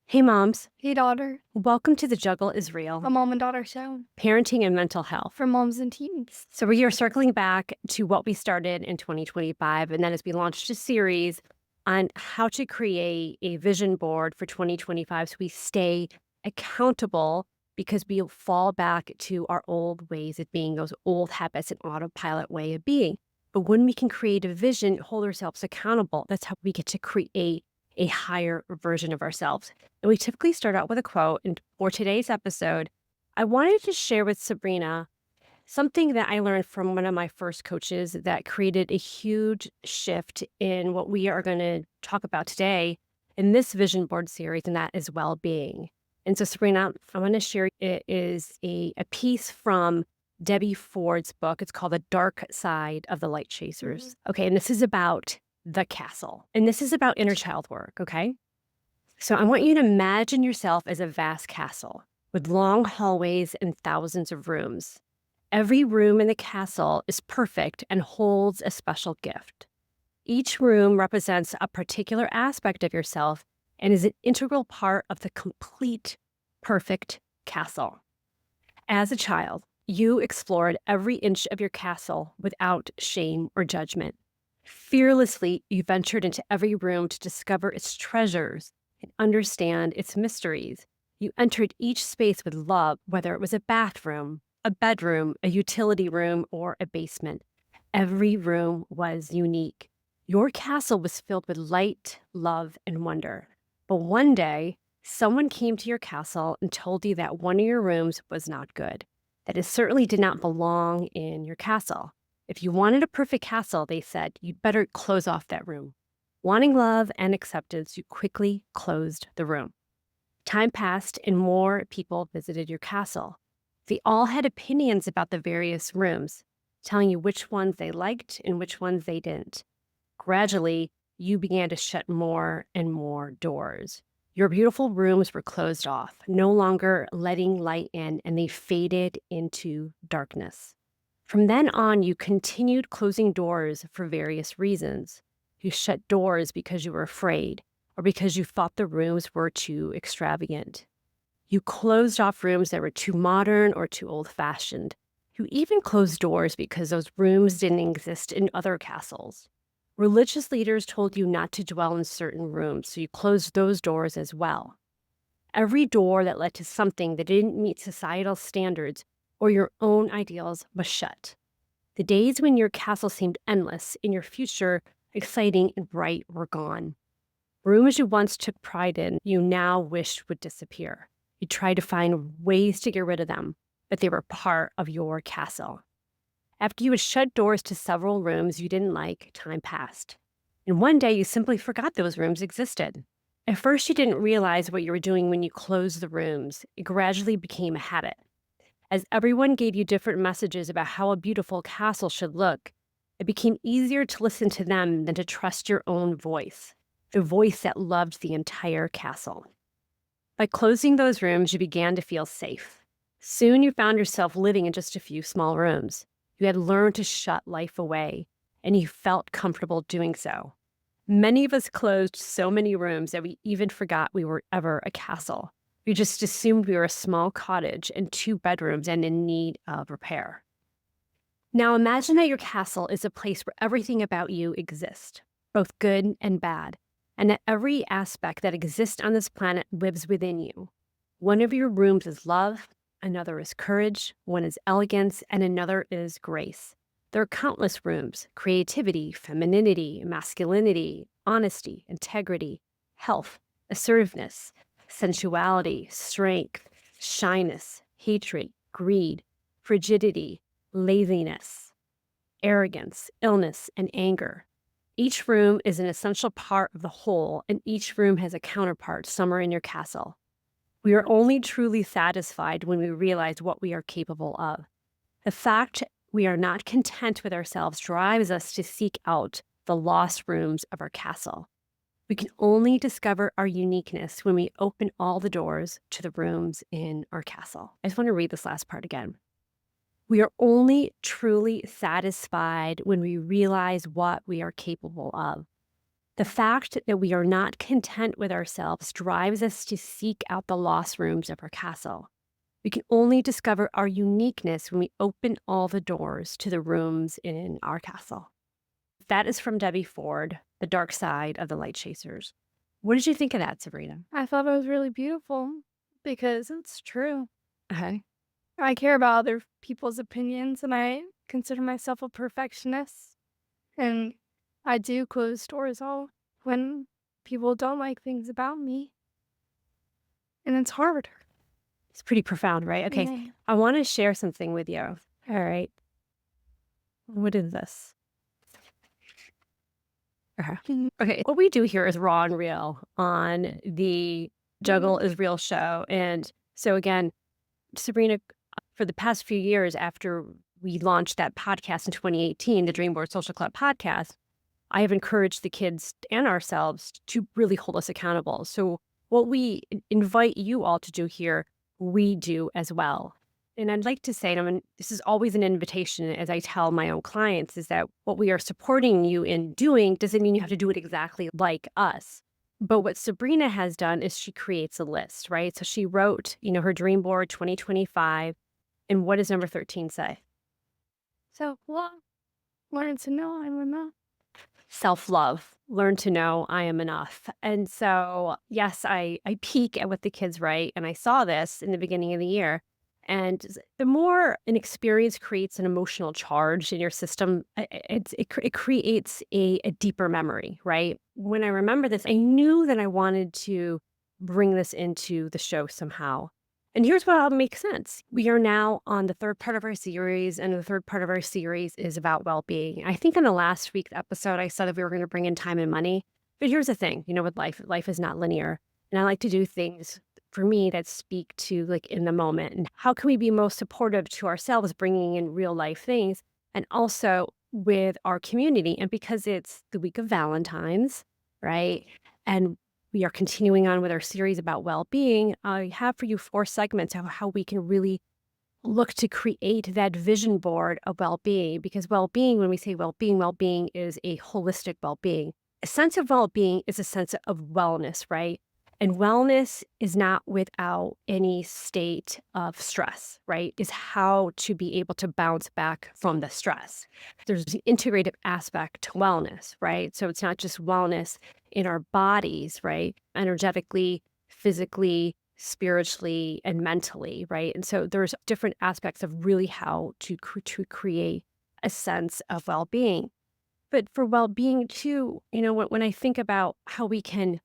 Hey moms, Hey daughter, welcome to the Juggle Is Real, a mom and daughter show parenting and mental health. for moms and teens. So we are circling back to what we started in 2025, and that is we launched a series on how to create a vision board for 2025 so we stay accountable because we fall back to our old ways of being, those old habits and autopilot way of being. But when we can create a vision, hold ourselves accountable, that's how we get to create a higher version of ourselves. And we typically start out with a quote. And for today's episode, I wanted to share with Sabrina something that I learned from one of my first coaches that created a huge shift in what we are going to talk about today in this vision board series, and that is well-being. And so, Sabrina, I want to share it is a piece from Debbie Ford's book. It's called The Dark Side of the Light Chasers. Okay, and this is about the castle. And this is about inner child work, okay? So I want you to imagine yourself as a vast castle with long hallways and thousands of rooms. Every room in the castle is perfect and holds a special gift. Each room represents a particular aspect of yourself and is an integral part of the complete, perfect castle. As a child, you explored every inch of your castle without shame or judgment. Fearlessly, you ventured into every room to discover its treasures and understand its mysteries. You entered each space with love, whether it was a bathroom, a bedroom, a utility room, or a basement. Every room was unique. Your castle was filled with light, love, and wonder. But one day, someone came to your castle and told you that one of your rooms was not good, that it certainly did not belong in your castle. If you wanted a perfect castle, they said, you'd better close off that room. Wanting love and acceptance, you quickly closed the room. Time passed and more people visited your castle. They all had opinions about the various rooms, telling you which ones they liked and which ones they didn't. Gradually, you began to shut more and more doors. Your beautiful rooms were closed off, no longer letting light in, and they faded into darkness. From then on, you continued closing doors for various reasons. You shut doors because you were afraid or because you thought the rooms were too extravagant. You closed off rooms that were too modern or too old-fashioned. You even closed doors because those rooms didn't exist in other castles. Religious leaders told you not to dwell in certain rooms, so you closed those doors as well. Every door that led to something that didn't meet societal standards or your own ideals was shut. The days when your castle seemed endless and your future exciting and bright were gone. Rooms you once took pride in, you now wished would disappear. You tried to find ways to get rid of them, but they were part of your castle. After you had shut doors to several rooms you didn't like, time passed. And one day you simply forgot those rooms existed. At first you didn't realize what you were doing when you closed the rooms. It gradually became a habit. As everyone gave you different messages about how a beautiful castle should look, it became easier to listen to them than to trust your own voice, the voice that loved the entire castle. By closing those rooms, you began to feel safe. Soon you found yourself living in just a few small rooms. You had learned to shut life away, and you felt comfortable doing so. Many of us closed so many rooms that we even forgot we were ever a castle. We just assumed we were a small cottage and 2 bedrooms and in need of repair. Now imagine that your castle is a place where everything about you exists, both good and bad, and that every aspect that exists on this planet lives within you. One of your rooms is love, another is courage, one is elegance, and another is grace. There are countless rooms: creativity, femininity, masculinity, honesty, integrity, health, assertiveness, sensuality, strength, shyness, hatred, greed, frigidity, laziness, arrogance, illness, and anger. Each room is an essential part of the whole, and each room has a counterpart somewhere in your castle. We are only truly satisfied when we realize what we are capable of. The fact we are not content with ourselves drives us to seek out the lost rooms of our castle. We can only discover our uniqueness when we open all the doors to the rooms in our castle. I just want to read this last part again. We are only truly satisfied when we realize what we are capable of. The fact that we are not content with ourselves drives us to seek out the lost rooms of our castle. We can only discover our uniqueness when we open all the doors to the rooms in our castle. That is from Debbie Ford, The Dark Side of the Light Chasers. What did you think of that, Sabrina? I thought it was really beautiful because it's true. Okay. I care about other people's opinions and I consider myself a perfectionist. And I do close doors all when people don't like things about me. And it's hard. It's pretty profound, right? Okay. Yeah. I want to share something with you. All right. What is this? Okay. Okay. What we do here is raw and real on the Juggle Is Real show. And so, again, Sabrina, for the past few years after we launched that podcast in 2018, the Dream Board Social Club podcast, I have encouraged the kids and ourselves to really hold us accountable. So, what we invite you all to do here, we do as well. And I'd like to say, and this is always an invitation as I tell my own clients, is that what we are supporting you in doing doesn't mean you have to do it exactly like us. But what Sabrina has done is she creates a list, right? So she wrote, her dream board 2025. And what does number 13 say? So, well, learn to know I'm enough. Self-love, learn to know I am enough. And so, yes, I peek at what the kids write, and I saw this in the beginning of the year. And the more an experience creates an emotional charge in your system, it creates a deeper memory, right? When I remember this, I knew that I wanted to bring this into the show somehow. And here's what all makes sense. We are now on the third part of our series, and the third part of our series is about well-being. I think in the last week's episode, I said that we were going to bring in time and money. But here's the thing, with life is not linear. And I like to do things for me that speak to like in the moment. And how can we be most supportive to ourselves, bringing in real life things, and also with our community? And because it's the week of Valentine's, right? And we are continuing on with our series about well-being. I have for you 4 segments of how we can really look to create that vision board of well-being. Because well-being, when we say well-being is a holistic well-being. A sense of well-being is a sense of wellness, right? And wellness is not without any state of stress, right? Is how to be able to bounce back from the stress. There's an integrative aspect to wellness, right? So it's not just wellness in our bodies, right? Energetically, physically, spiritually, and mentally, right? And so there's different aspects of really how to create a sense of well-being. But for well-being too, when I think about how we can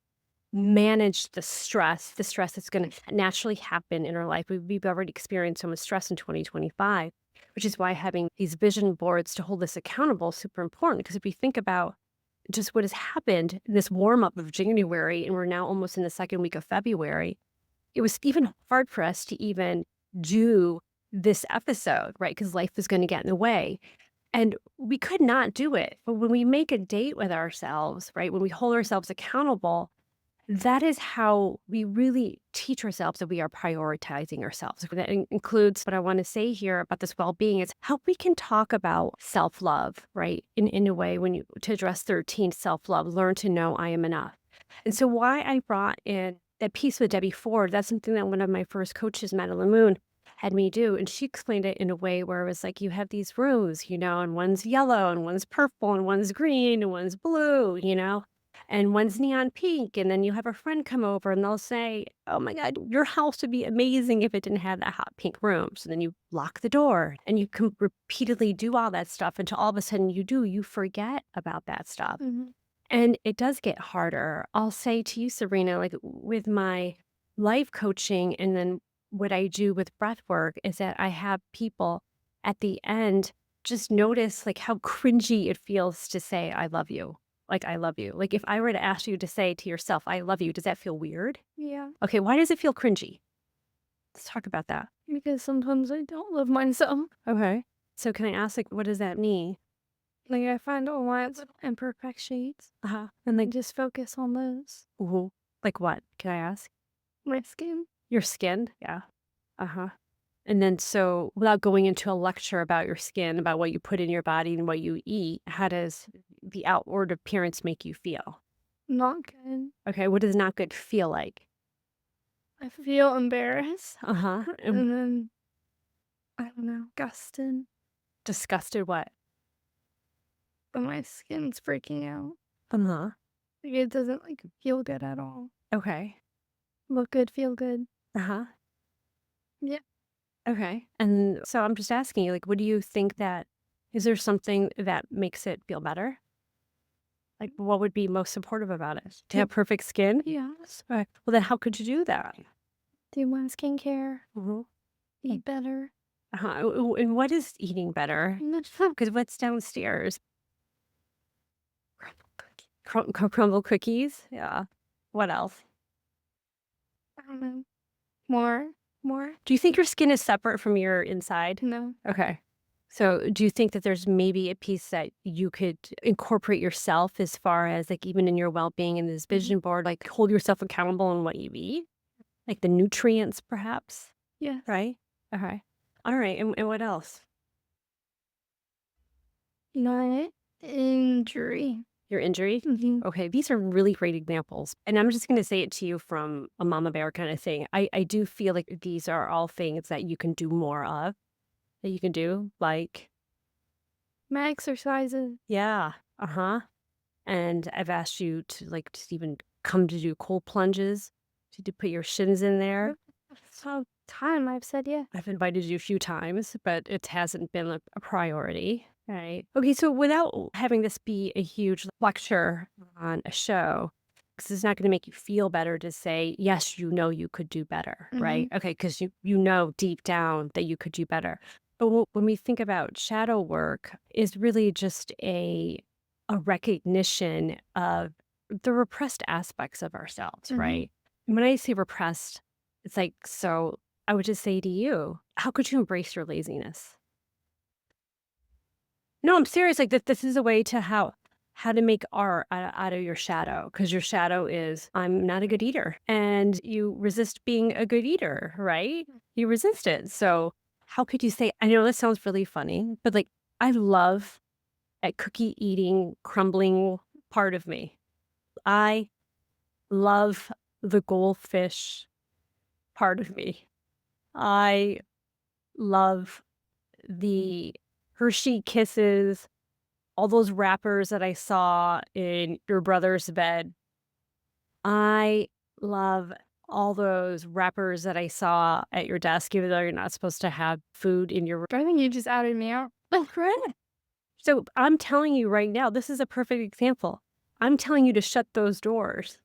manage the stress that's going to naturally happen in our life. We've already experienced so much stress in 2025, which is why having these vision boards to hold us accountable is super important. Because if we think about just what has happened in this warm up of January, and we're now almost in the second week of February, it was even hard for us to even do this episode, right? Because life was going to get in the way. And we could not do it. But when we make a date with ourselves, right? When we hold ourselves accountable, that is how we really teach ourselves that we are prioritizing ourselves. That includes what I want to say here about this well-being is how we can talk about self-love, right? In a way, to address 13, self-love, learn to know I am enough. And so why I brought in that piece with Debbie Ford, that's something that one of my first coaches, Madeline Moon, had me do. And she explained it in a way where it was like, you have these rooms, and one's yellow and one's purple and one's green and one's blue, and one's neon pink. And then you have a friend come over and they'll say, oh my God, your house would be amazing if it didn't have that hot pink room. So then you lock the door and you can repeatedly do all that stuff until all of a sudden you forget about that stuff. Mm-hmm. And it does get harder. I'll say to you, Sabrina, like with my life coaching and then what I do with breath work is that I have people at the end just notice like how cringy it feels to say, I love you. Like, I love you. Like, if I were to ask you to say to yourself, I love you, does that feel weird? Yeah. Okay, why does it feel cringy? Let's talk about that. Because sometimes I don't love myself. Okay. So can I ask, like, what does that mean? Like I find all my imperfections And and like, just focus on those. like what? Can I ask? My skin. Your skin? Yeah. Uh-huh. And then so without going into a lecture about your skin, about what you put in your body and what you eat, how does the outward appearance make you feel? Not good. Okay, what does not good feel like? I feel embarrassed. Uh-huh. And then, I don't know, disgusted Disgusted what? that my skin's breaking out. Uh-huh. Like, it doesn't, like, feel good at all. Okay. Look good, feel good. Uh-huh. Yeah. Okay. And so I'm just asking you, like, what do you think that is there something that makes it feel better? Like, what would be most supportive about it? To have perfect skin? Yes. Right. Well, then how could you do that? Do my skincare, Mhm. eat better. Uh-huh. And what is eating better? Because what's downstairs? Crumble cookie. Crumble cookies? Yeah. What else? I don't know. More? More? Do you think your skin is separate from your inside? No. Okay. So do you think that there's maybe a piece that you could incorporate yourself as far as like even in your well-being in this Mhm. vision board, like hold yourself accountable on what you eat? Like the nutrients perhaps, Yes. right? Okay. All right. And what else? My injury. Your injury? Mhm. Okay, these are really great examples. And I'm just going to say it to you from a mama bear kind of thing. I do feel like these are all things that you can do more of, that you can do. Like, My exercises. yeah, uh-huh. And I've asked you to like to even come to do cold plunges, to put your shins in there. So time I've said yeah. I've invited you a few times, but it hasn't been a priority. Right. Okay. So without having this be a huge lecture on a show, because it's not going to make you feel better to say, yes, you know you could do better. Right. Mhm. Okay. Because you know deep down that you could do better. But when we think about shadow work, is really just a recognition of the repressed aspects of ourselves. Mhm. Right. And when I say repressed, it's like, so I would just say to you, how could you embrace your laziness? No, I'm serious. Like this is a way to how to make art out of your shadow because your shadow is I'm not a good eater, and you resist being a good eater, right? You resist it. So how could you say? I know this sounds really funny, but like I love a cookie eating, crumbling part of me. I love the goldfish part of me. I love the Hershey Kisses, all those wrappers that I saw in your brother's bed. I love all those wrappers that I saw at your desk, even though you're not supposed to have food in your room. I think you just outed me out. Correct. So I'm telling you right now, this is a perfect example. I'm telling you to shut those doors.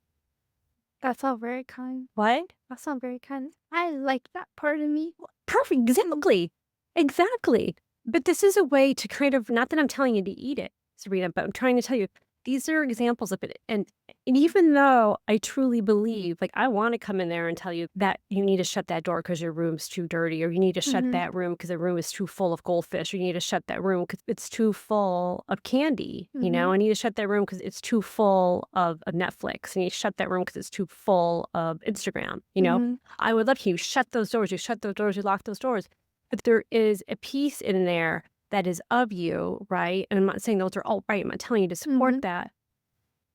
That's all very kind. What? That's not very kind. I like that part of me. Perfect. Exactly. Exactly. But this is a way to kind of, not that I'm telling you to eat it, Serena, but I'm trying to tell you, these are examples of it. And even though I truly believe, like, I want to come in there and tell you that you need to shut that door because your room's too dirty, or you need to shut Mhm. that room because the room is too full of goldfish, or you need to shut that room because it's too full of candy. Mhm. I need to shut that room because it's too full of Netflix. And you shut that room because it's too full of Instagram. Mhm. I would love to you shut those doors, you shut those doors, you lock those doors. But there is a piece in there that is of you, right? And I'm not saying those are all right. I'm not telling you to support Mhm. that.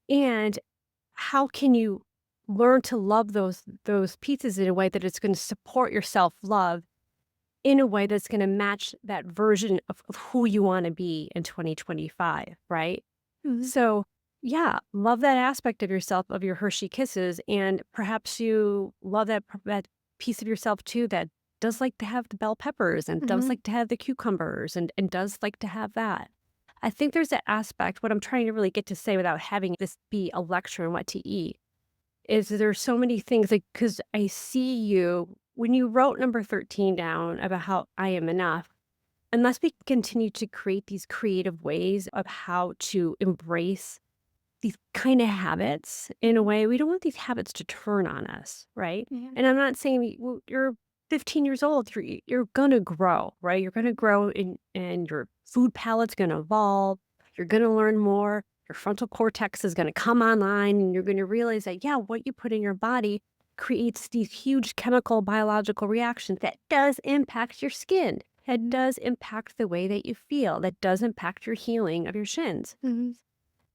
And how can you learn to love those pieces in a way that it's going to support your self-love in a way that's going to match that version of who you want to be in 2025, right? Mhm. So, yeah, love that aspect of yourself, of your Hershey Kisses, and perhaps you love that piece of yourself too that does like to have the bell peppers and does Mhm. like to have the cucumbers and does like to have that. I think there's that aspect, what I'm trying to really get to say without having this be a lecture on what to eat, is there's so many things, like, because I see you, when you wrote number 13 down about how I am enough, unless we continue to create these creative ways of how to embrace these kind of habits in a way, we don't want these habits to turn on us, right? Yeah. And I'm not saying well, you're 15 years old, you're gonna grow, right? You're gonna grow and your food palate's gonna evolve. You're gonna learn more. Your frontal cortex is gonna come online, and you're gonna realize that yeah, what you put in your body creates these huge chemical biological reactions that does impact your skin. That does impact the way that you feel. That does impact your healing of your shins. Mhm.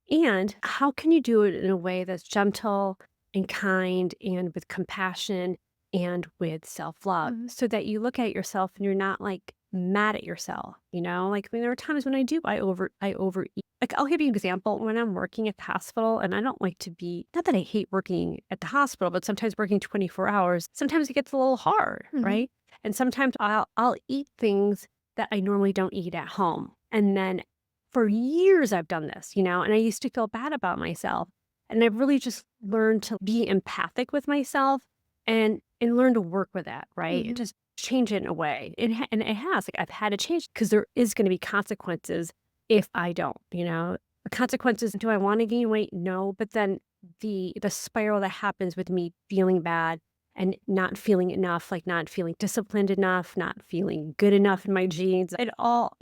And how can you do it in a way that's gentle and kind and with compassion and with self-love Mhm. so that you look at yourself and you're not like mad at yourself, you know? Like I mean, there are times when I overeat. Like I'll give you an example when I'm working at the hospital and I don't like to be not that I hate working at the hospital, but sometimes working 24 hours, sometimes it gets a little hard, Mhm. right? And sometimes I'll eat things that I normally don't eat at home. And then for years I've done this, you know, and I used to feel bad about myself. And I've really just learned to be empathic with myself and learn to work with that, right? And Mhm. just change it in a way. And it has, like I've had to change because there is going to be consequences if I don't, you know. The consequences, do I want to gain weight? No. But then the spiral that happens with me feeling bad and not feeling enough, like not feeling disciplined enough, not feeling good enough in my genes. It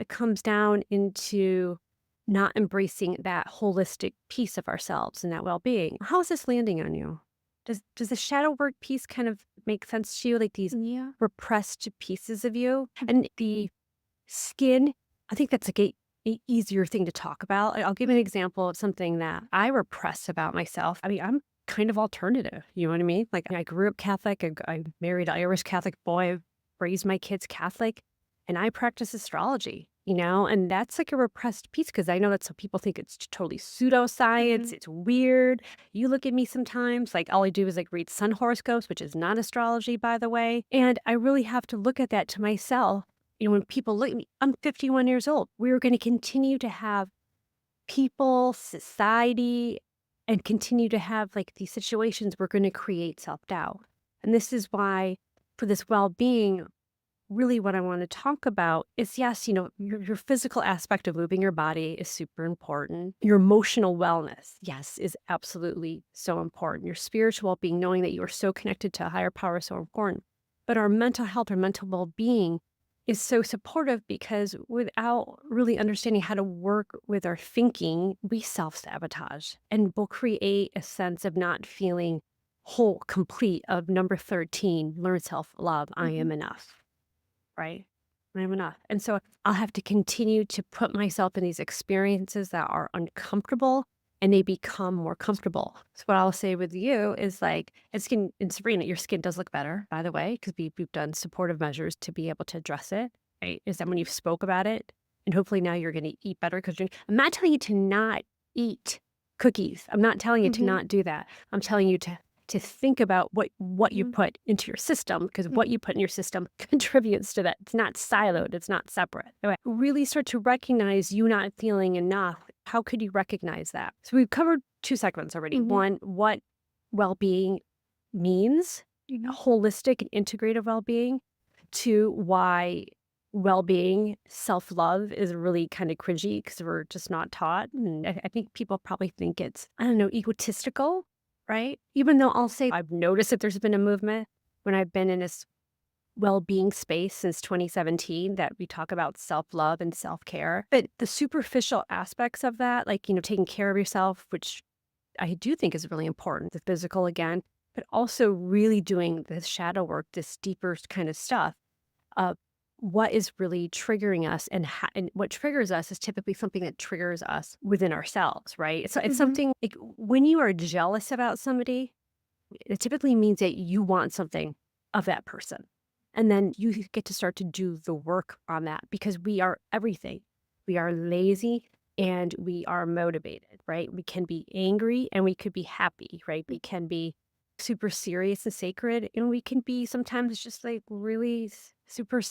comes down into not embracing that holistic piece of ourselves and that well-being. How is this landing on you? Does the shadow work piece kind of make sense to you? Like these Yeah. repressed pieces of you? And the skin, I think that's like a easier thing to talk about. I'll give you an example of something that I repress about myself. I mean, I'm kind of alternative. You know what I mean? Like I grew up Catholic. I married an Irish Catholic boy, raised my kids Catholic, and I practice astrology. You know, and that's like a repressed piece because I know that some people think it's totally pseudoscience. Mhm. It's weird. You look at me sometimes, like all I do is like read sun horoscopes, which is not astrology, by the way. And I really have to look at that to myself, you know, when people look at me, I'm 51 years old. We're going to continue to have people, society, and continue to have like these situations. We're going to create self doubt. And this is why, for this well being, really what I want to talk about is yes, you know, your physical aspect of moving your body is super important. Your emotional wellness, yes, is absolutely so important. Your spiritual well being, knowing that you are so connected to a higher power, is so important. But our mental health, our mental well being is so supportive because without really understanding how to work with our thinking, we self sabotage and will create a sense of not feeling whole, complete, of number 13, learn self love. I am Mhm. enough, right? I'm enough. And so I'll have to continue to put myself in these experiences that are uncomfortable and they become more comfortable. So what I'll say with you is like, and skin and Sabrina, your skin does look better, by the way, because we've done supportive measures to be able to address it. Right? Is that when you've spoke about it? And hopefully now you're gonna eat better because I'm not telling you to not eat cookies. I'm not telling you to Mhm. not do that. I'm telling you to think about what you Mhm. put into your system because Mhm. what you put in your system contributes to that. It's not siloed, it's not separate. Okay. Really start to recognize you not feeling enough. How could you recognize that? So we've covered two segments already. Mhm. One, what well-being means, Mhm. holistic and integrative well-being. Two, why well-being, self-love is really kind of cringy because we're just not taught. And I think people probably think it's, I don't know, egotistical, right? Even though I'll say I've noticed that there's been a movement when I've been in this well-being space since 2017 that we talk about self-love and self-care. But the superficial aspects of that, like, you know, taking care of yourself, which I do think is really important, the physical again, but also really doing this shadow work, this deeper kind of stuff of what is really triggering us and what triggers us is typically something that triggers us within ourselves, right? So it's Mhm. something like when you are jealous about somebody, it typically means that you want something of that person. And then you get to start to do the work on that because we are everything. We are lazy and we are motivated, right? We can be angry and we could be happy, right? We can be super serious and sacred and we can be sometimes just like really super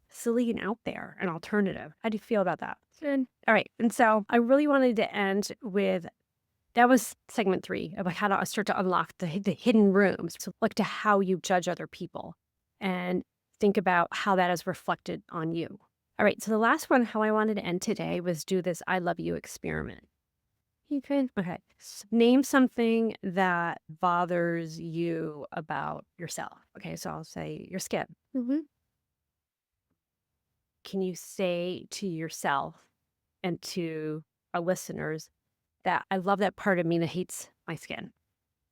silly and out there and alternative. How do you feel about that? Good. All right. And so I really wanted to end with that was segment 3 of like how to start to unlock the hidden rooms. So look to how you judge other people and think about how that is reflected on you. All right, so the last one, how I wanted to end today was do this I love you experiment. You could. Okay, name something that bothers you about yourself. Okay, so I'll say your skin. Mhm. Can you say to yourself and to our listeners that I love that part of me that hates my skin?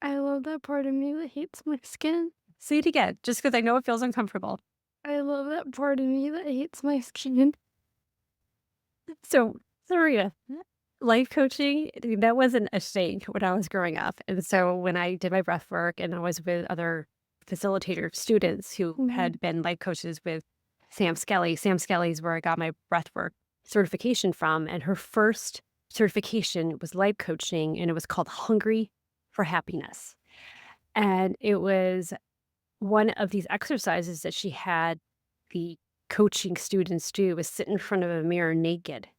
I love that part of me that hates my skin. Say it again, just because I know it feels uncomfortable. I love that part of me that hates my skin. So, Saria, life coaching, that wasn't a thing when I was growing up. And so when I did my breath work and I was with other facilitator students who Mhm. had been life coaches with Sam Skelly's where I got my breath work certification from. And her first certification was life coaching, and it was called Hungry for Happiness. And it was one of these exercises that she had the coaching students do was sit in front of a mirror naked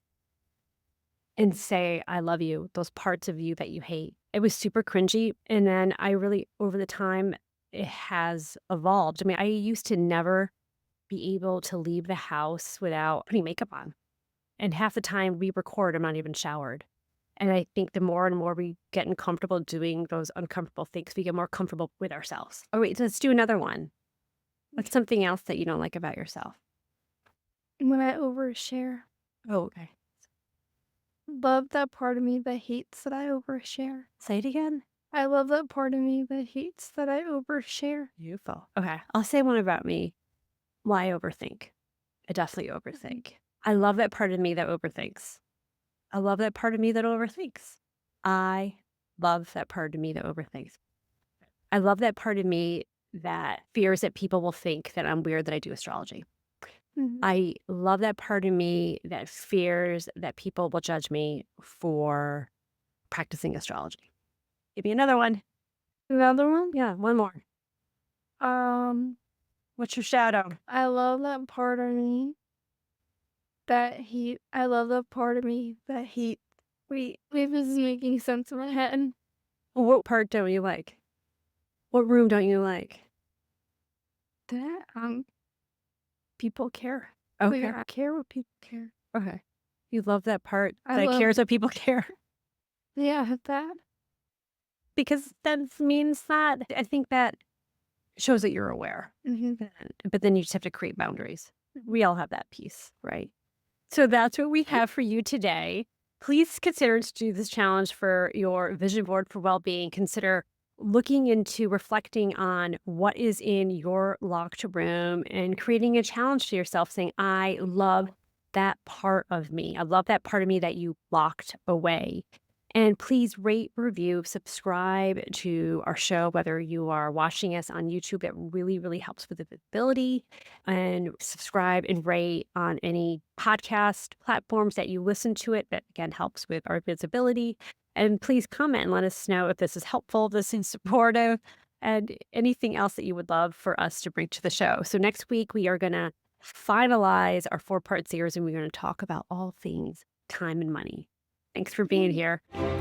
and say, "I love you," those parts of you that you hate. It was super cringy, and then I really over the time, it has evolved. I mean, I used to never be able to leave the house without putting makeup on, and half the time we record, I'm not even showered. And I think the more and more we get uncomfortable doing those uncomfortable things, we get more comfortable with ourselves. Oh, wait, let's do another one. What's something else that you don't like about yourself? When I overshare. Oh, okay. Love that part of me that hates that I overshare. Say it again. I love that part of me that hates that I overshare. Beautiful. Okay. I'll say one about me. Why overthink? I definitely Mhm. overthink. I love that part of me that overthinks. I love that part of me that overthinks. I love that part of me that overthinks. I love that part of me that fears that people will think that I'm weird that I do astrology. Mhm. I love that part of me that fears that people will judge me for practicing astrology. Give me another one. Another one? Yeah, one more. Um, What's your shadow? I love that part of me that I love that part of me that wait, this is making sense in my head. What part don't you like? What room don't you like? That, people care. Like, Okay. I care what people care. Okay. You love that part I that love cares what people care yeah, that. because that means that I think that shows that you're aware. Mhm. But then you just have to create boundaries. We all have that piece, right? So that's what we have for you today. Please consider to do this challenge for your vision board for well-being. Consider looking into reflecting on what is in your locked room and creating a challenge to yourself saying, I love that part of me. I love that part of me that you locked away. And please rate, review, subscribe to our show, whether you are watching us on YouTube. That really, really helps with the visibility. And subscribe and rate on any podcast platforms that you listen to it. That again helps with our visibility. And please comment and let us know if this is helpful, this is supportive, and anything else that you would love for us to bring to the show. So next week, we are going to finalize our 4-part series and we're going to talk about all things time and money. Thanks for being Yay. here.